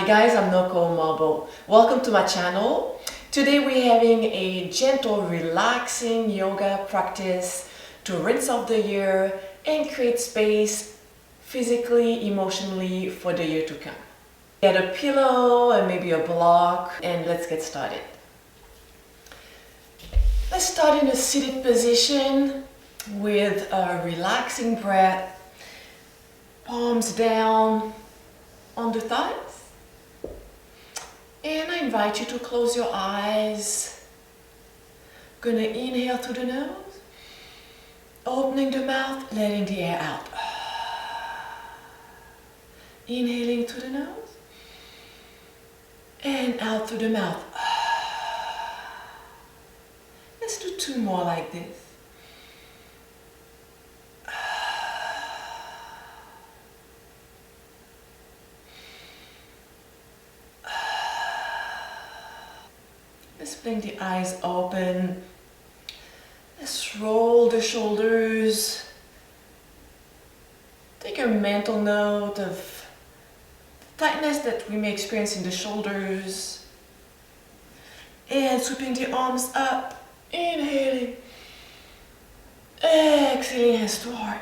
guys, I'm Noko Marble. Welcome to my channel. Today we're having a gentle, relaxing yoga practice to rinse off the year and create space physically, emotionally for the year to come. Get a pillow and maybe a block and let's get started. Let's start in a seated position with a relaxing breath, palms down on the thighs. And I invite you to close your eyes. Gonna inhale through the nose, opening the mouth, letting the air out. Inhaling through the nose and out through the mouth. Let's do two more like this. Let's blink the eyes open. Let's roll the shoulders. Take a mental note of the tightness that we may experience in the shoulders. And sweeping the arms up. Inhaling. Exhaling, hands to heart.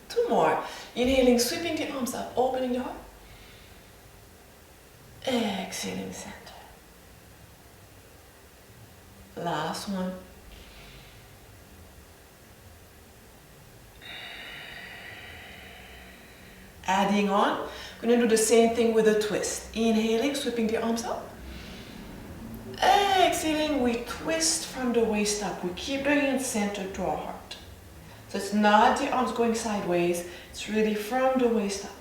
Two more. Inhaling, sweeping the arms up, opening the heart. Exhaling, center. Last one. Adding on, I'm going to do the same thing with a twist. Inhaling, sweeping the arms up. Exhaling, we twist from the waist up. We keep the hands centered to our heart. So it's not the arms going sideways, it's really from the waist up.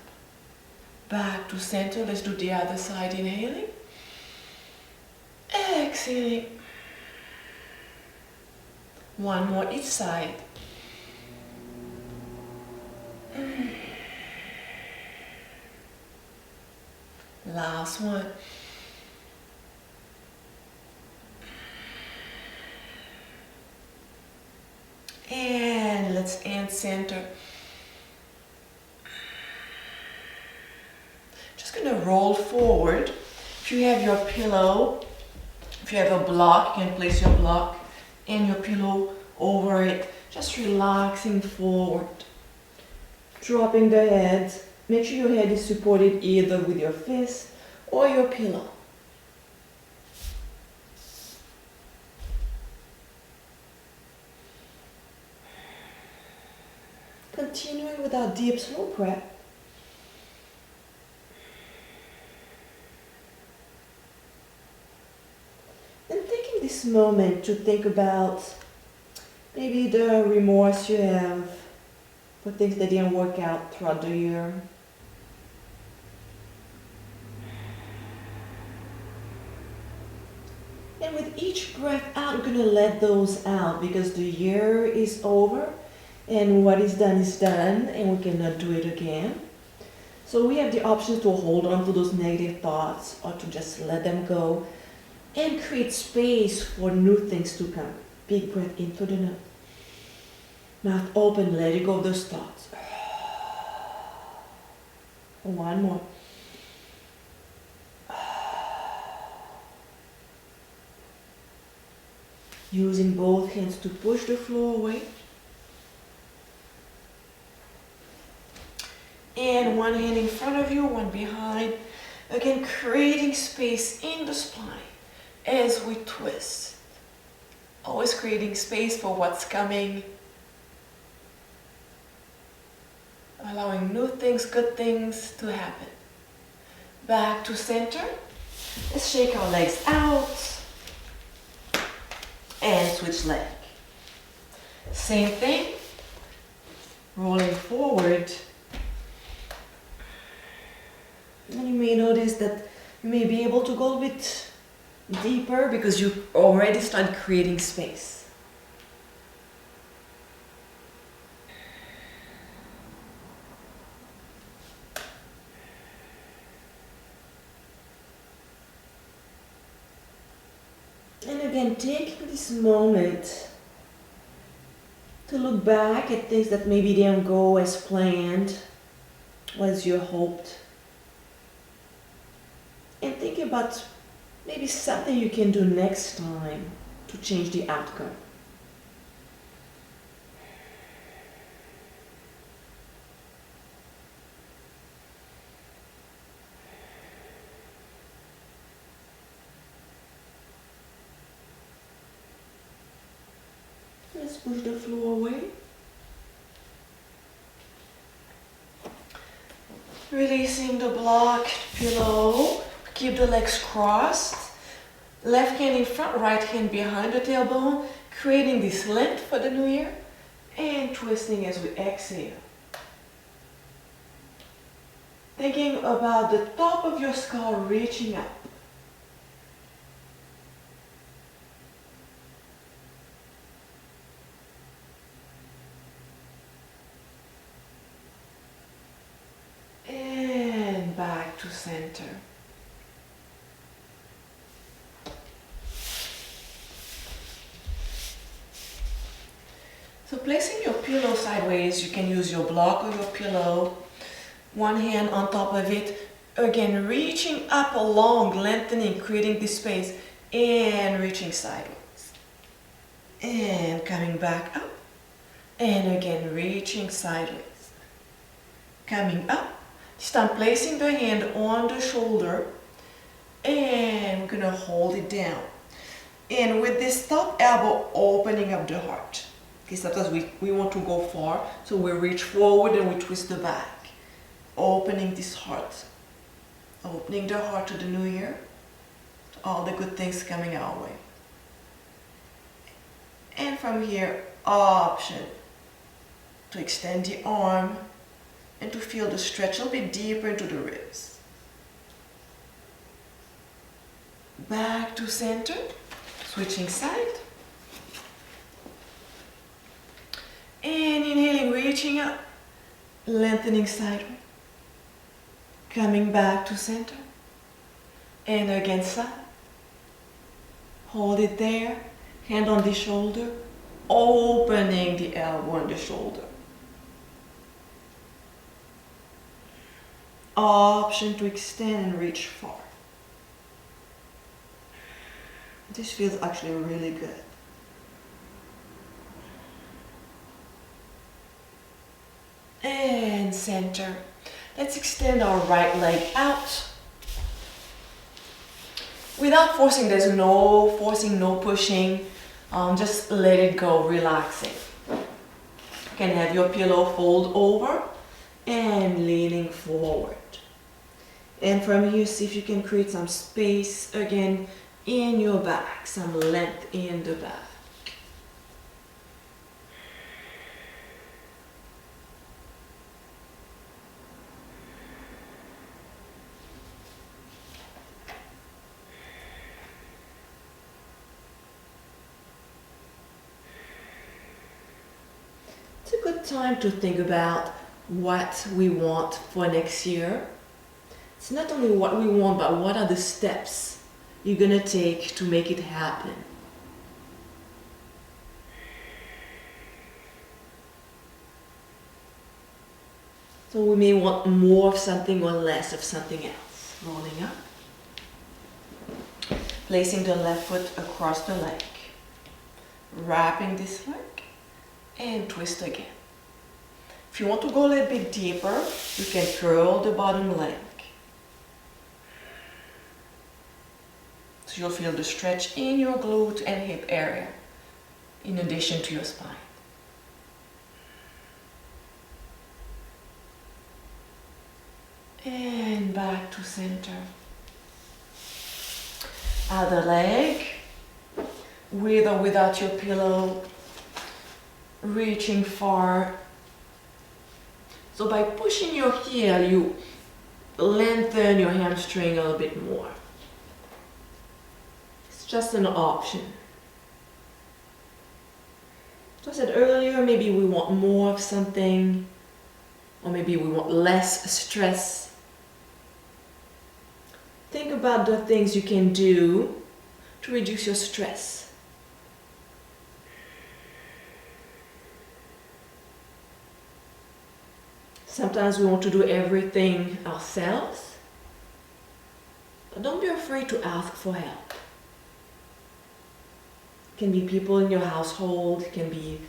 Back to center, let's do the other side. Inhaling. Exhaling. One more each side. Last one. And let's end center. Just gonna roll forward. If you have your pillow, if you have a block, you can place your block and your pillow over it, just relaxing forward, dropping the head. Make sure your head is supported either with your fist or your pillow. Continuing with our deep, slow breath. This moment to think about maybe the remorse you have for things that didn't work out throughout the year. And with each breath out, we're going to let those out because the year is over and what is done and we cannot do it again. So we have the option to hold on to those negative thoughts or to just let them go and create space for new things to come. Big breath in through the nose. Mouth open, letting go of those thoughts. One more. Using both hands to push the floor away. And one hand in front of you, one behind. Again, creating space in the spine as we twist, always creating space for what's coming, allowing new things, good things to happen. Back to center. Let's shake our legs out and switch leg. Same thing, rolling forward. And you may notice that you may be able to go a bit deeper because you already started creating space. And again, taking this moment to look back at things that maybe didn't go as planned, or as you hoped. and think about maybe something you can do next time to change the outcome. Let's push the floor away. Releasing the block, pillow. Keep the legs crossed. Left hand in front, right hand behind the tailbone, creating this length for the new year. And twisting as we exhale. Thinking about the top of your skull reaching up. And back to center. So placing your pillow sideways, you can use your block or your pillow. One hand on top of it. Again, reaching up along, lengthening, creating this space. And reaching sideways. And coming back up. And again, reaching sideways. Coming up. This time placing the hand on the shoulder. And we're going to hold it down. And with this top elbow, opening up the heart. Okay, sometimes we want to go far, so we reach forward and we twist the back. Opening this heart. Opening the heart to the new year. All the good things coming our way. And from here, option to extend the arm and to feel the stretch a little bit deeper into the ribs. Back to center. Switching side. And inhaling, reaching up, lengthening sideways. Coming back to center. And again side. Hold it there. Hand on the shoulder. Opening the elbow and the shoulder. Option to extend and reach far. This feels actually really good. And center. Let's extend our right leg out. Without forcing, there's no forcing, no pushing. Just let it go, relaxing. You can have your pillow fold over and leaning forward. And from here, see if you can create some space again in your back, some length in the back. It's a good time to think about what we want for next year. It's not only what we want, but what are the steps you're going to take to make it happen. So we may want more of something or less of something else. Rolling up. Placing the left foot across the leg. Wrapping this leg. And twist again. If you want to go a little bit deeper, you can curl the bottom leg. So you'll feel the stretch in your glute and hip area, in addition to your spine. And back to center. Other leg, with or without your pillow, reaching far. So by pushing your heel, you lengthen your hamstring a little bit more. It's just an option. So I said earlier, maybe we want more of something, or maybe we want less stress. Think about the things you can do to reduce your stress. Sometimes we want to do everything ourselves, but don't be afraid to ask for help. It can be people in your household, it can be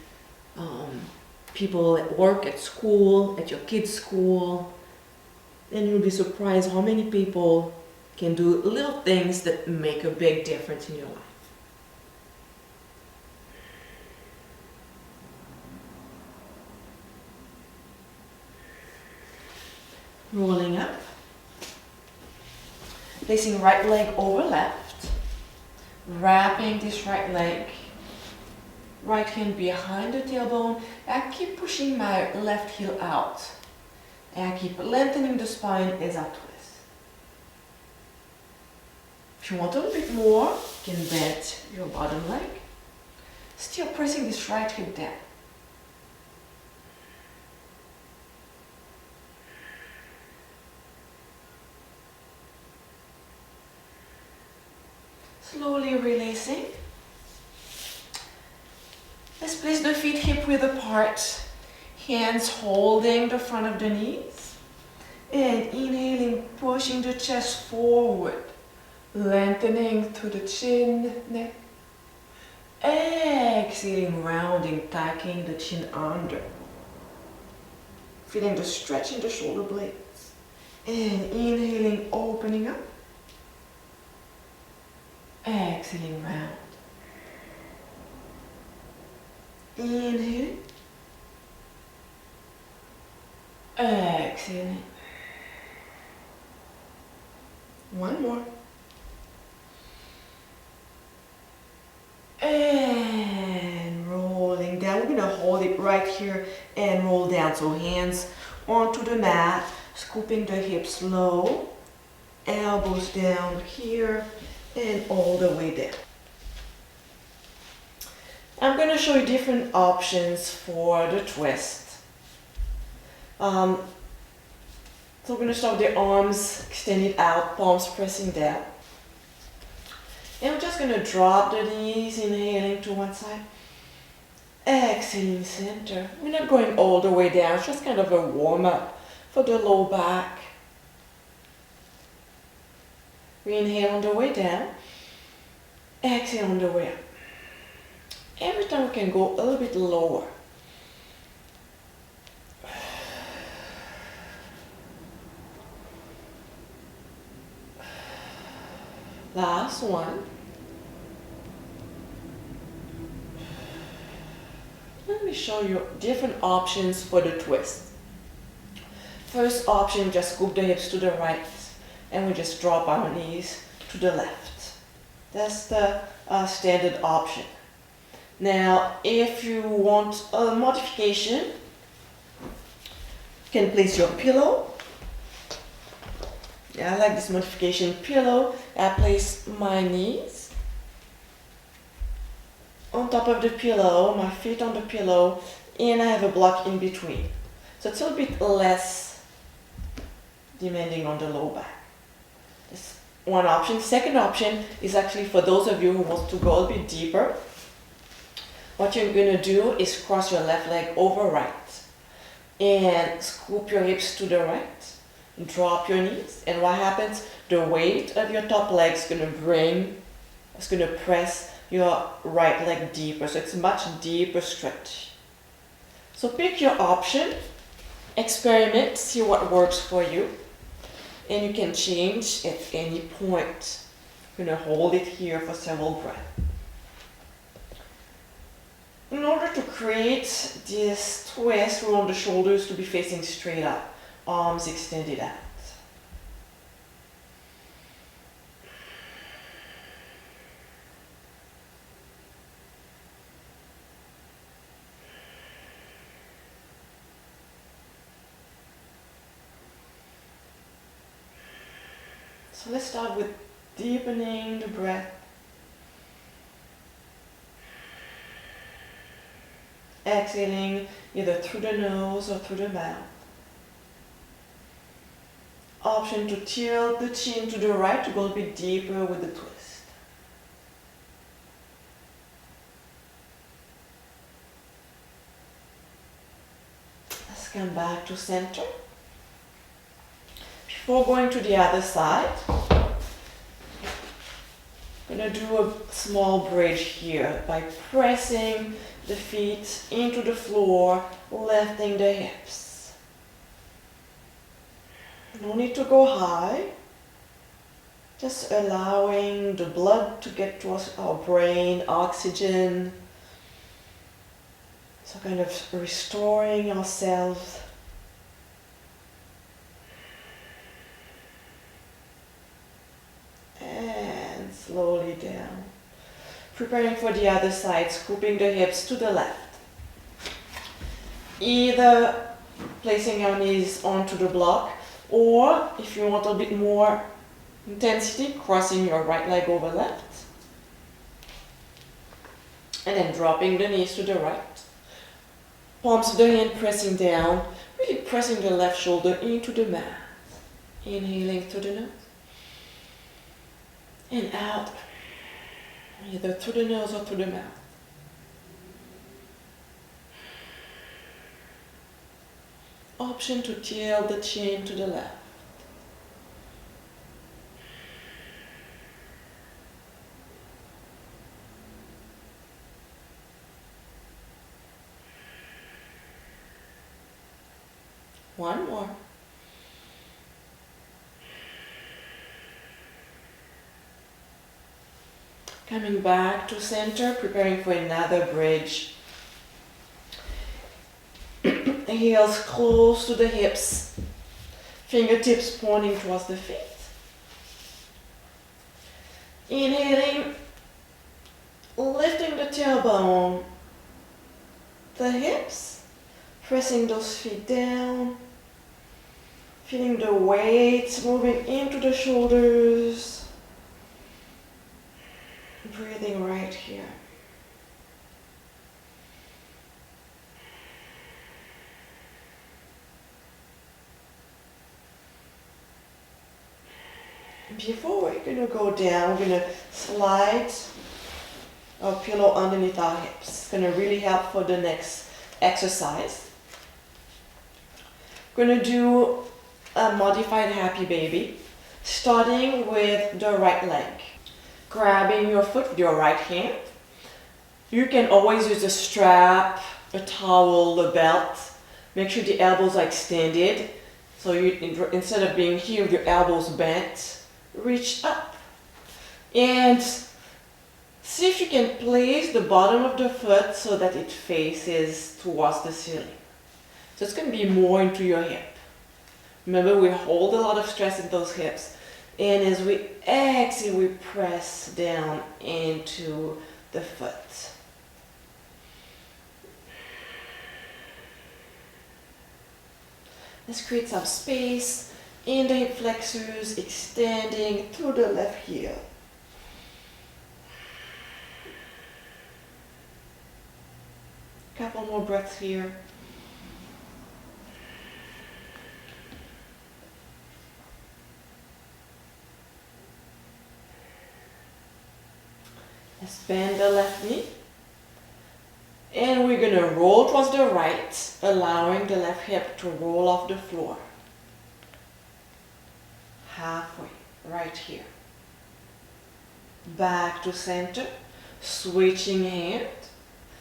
people at work, at school, at your kids' school. And you'll be surprised how many people can do little things that make a big difference in your life. Rolling up. Placing right leg over left. Wrapping this right leg. Right hand behind the tailbone. I keep pushing my left heel out. And I keep lengthening the spine as I twist. If you want a little bit more, you can bend your bottom leg. Still pressing this right hip down. Slowly releasing. Let's place the feet hip width apart. Hands holding the front of the knees. And inhaling, pushing the chest forward. Lengthening through the chin, neck. Exhaling, rounding, tucking the chin under. Feeling the stretch in the shoulder blades. And inhaling, opening up. Exhaling, round. Inhaling. Exhaling. One more. And rolling down. We're going to hold it right here and roll down. So hands onto the mat, scooping the hips low, elbows down here, and all the way down. I'm going to show you different options for the twist. So we're going to start with the arms extended out, palms pressing down. And we're just going to drop the knees, inhaling to one side. Exhaling center. We're not going all the way down, it's just kind of a warm-up for the low back. We inhale on the way down. Exhale on the way up. Every time we can go a little bit lower. Last one. Let me show you different options for the twist. First option, just scoop the hips to the right and we just drop our knees to the left. That's the standard option. Now, if you want a modification, you can place your pillow. Yeah, I like this modification pillow. I place my knees on top of the pillow, my feet on the pillow, and I have a block in between. So it's a little bit less demanding on the low back. That's one option. Second option is actually for those of you who want to go a bit deeper. What you're going to do is cross your left leg over right and scoop your hips to the right. Drop your knees, and what happens? The weight of your top leg is going to press your right leg deeper, so it's a much deeper stretch. So pick your option, experiment, see what works for you, and you can change at any point. I'm going to hold it here for several breaths. In order to create this twist, we want the shoulders to be facing straight up. Arms extended out. So let's start with deepening the breath. Exhaling either through the nose or through the mouth. Option to tilt the chin to the right to go a bit deeper with the twist. Let's come back to center. Before going to the other side, I'm gonna do a small bridge here by pressing the feet into the floor, lifting the hips. No need to go high. Just allowing the blood to get to our brain, oxygen. So kind of restoring ourselves. And slowly down. Preparing for the other side, scooping the hips to the left. Either placing your knees onto the block, or if you want a bit more intensity, crossing your right leg over left. And then dropping the knees to the right. Palms of the hand pressing down, really pressing the left shoulder into the mat. Inhaling through the nose. And out, either through the nose or through the mouth. Option to tilt the chin to the left. One more. Coming back to center, preparing for another bridge. Heels close to the hips, fingertips pointing towards the feet. Inhaling, lifting the tailbone, the hips, pressing those feet down, feeling the weight moving into the shoulders. Breathing right here. Before we're going to go down, we're going to slide our pillow underneath our hips. It's going to really help for the next exercise. We're going to do a modified happy baby, starting with the right leg. Grabbing your foot with your right hand. You can always use a strap, a towel, a belt. Make sure the elbows are extended. So you, instead of being here with your elbows bent, reach up. And see if you can place the bottom of the foot so that it faces towards the ceiling. So it's going to be more into your hip. Remember, we hold a lot of stress in those hips. And as we exhale, we press down into the foot. Let's create some space in the hip flexors, extending through the left heel. Couple more breaths here. Let's bend the left knee. And we're going to roll towards the right, allowing the left hip to roll off the floor. Halfway, right here. Back to center, switching hand.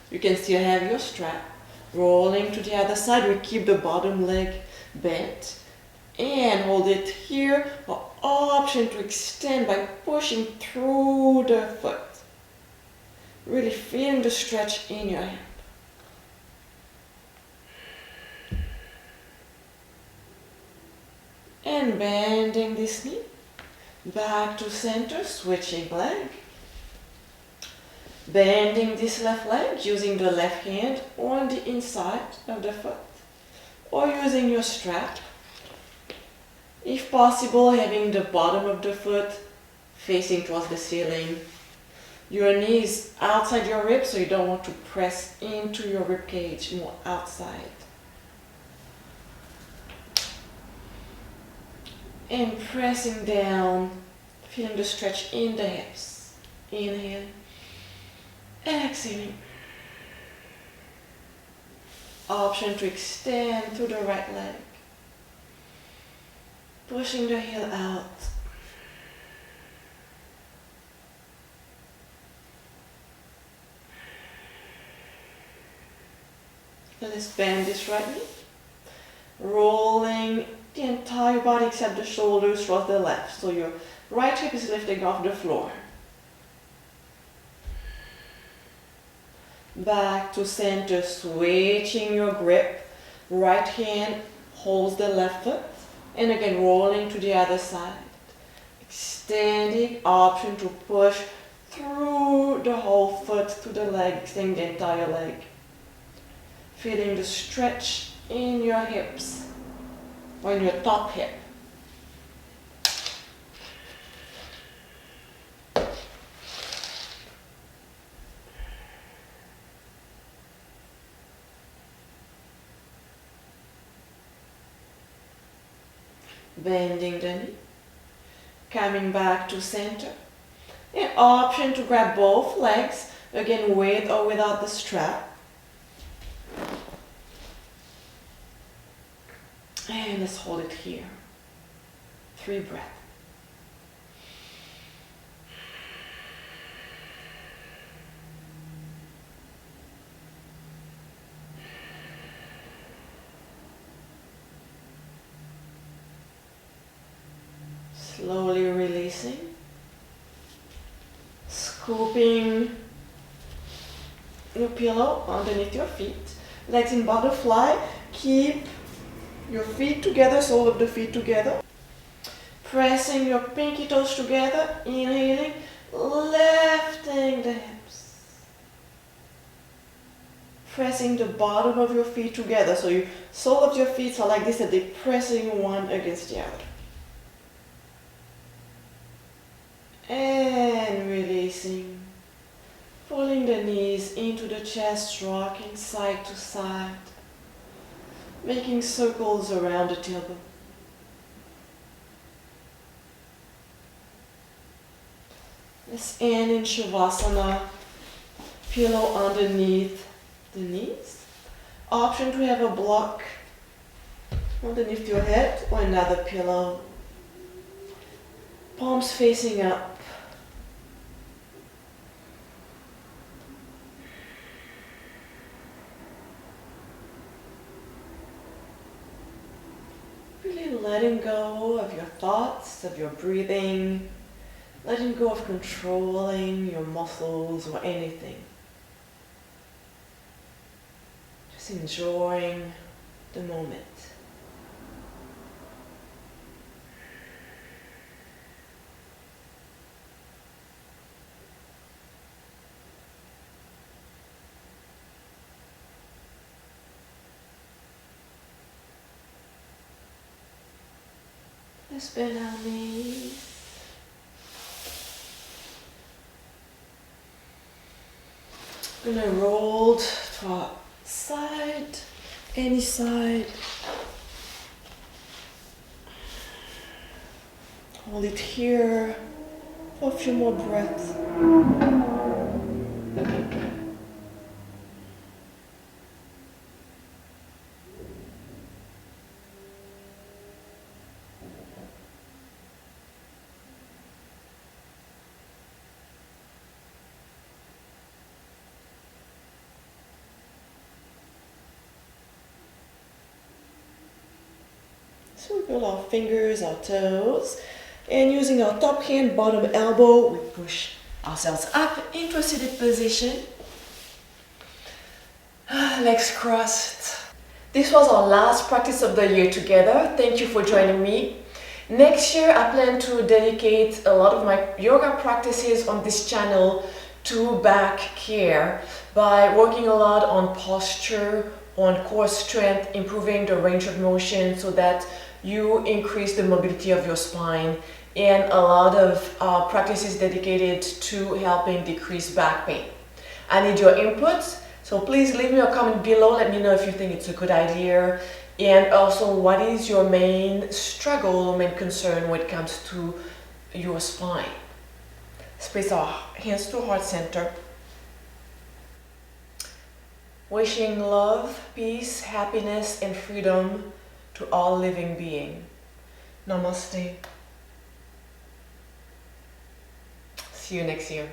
You can still have your strap. Rolling to the other side, we keep the bottom leg bent. And hold it here, or option to extend by pushing through the foot. Really feeling the stretch in your hand. And bending this knee. Back to center, switching leg. Bending this left leg, using the left hand on the inside of the foot. Or using your strap. If possible, having the bottom of the foot facing towards the ceiling. Your knees outside your ribs, so you don't want to press into your rib cage, more outside. And pressing down, feeling the stretch in the hips. Inhale, exhaling. Option to extend through the right leg. Pushing the heel out. Let's bend this right knee. Rolling the entire body except the shoulders towards the left. So your right hip is lifting off the floor. Back to center, switching your grip. Right hand holds the left foot. And again, rolling to the other side. Extending, option to push through the whole foot to the leg, extending the entire leg. Feeling the stretch in your hips, or in your top hip. Bending the knee, coming back to center. An option to grab both legs, again with or without the strap. And let's hold it here. 3 breaths. Slowly releasing. Scooping your pillow underneath your feet. Legs in butterfly. Keep your feet together, sole of the feet together. Pressing your pinky toes together. Inhaling. Lifting the hips. Pressing the bottom of your feet together. So your sole of your feet are like this and they're pressing one against the other. And releasing. Pulling the knees into the chest, rocking side to side. Making circles around the tailbone. Let's end in Shavasana. Pillow underneath the knees. Option to have a block underneath your head or another pillow. Palms facing up. Really letting go of your thoughts, of your breathing, letting go of controlling your muscles or anything. Just enjoying the moment. Let's bend our knees. We're gonna roll to our side, any side. Hold it here for a few more breaths. So we pull our fingers, our toes, and using our top hand, bottom elbow, we push ourselves up into a seated position. Legs crossed. This was our last practice of the year together. Thank you for joining me. Next year, I plan to dedicate a lot of my yoga practices on this channel to back care by working a lot on posture, on core strength, improving the range of motion so that you increase the mobility of your spine, and a lot of practices dedicated to helping decrease back pain. I need your input, so please leave me a comment below. Let me know if you think it's a good idea, and also what is your main struggle or main concern when it comes to your spine. Let's place our hands to heart center. Wishing love, peace, happiness, and freedom to all living beings. Namaste. See you next year.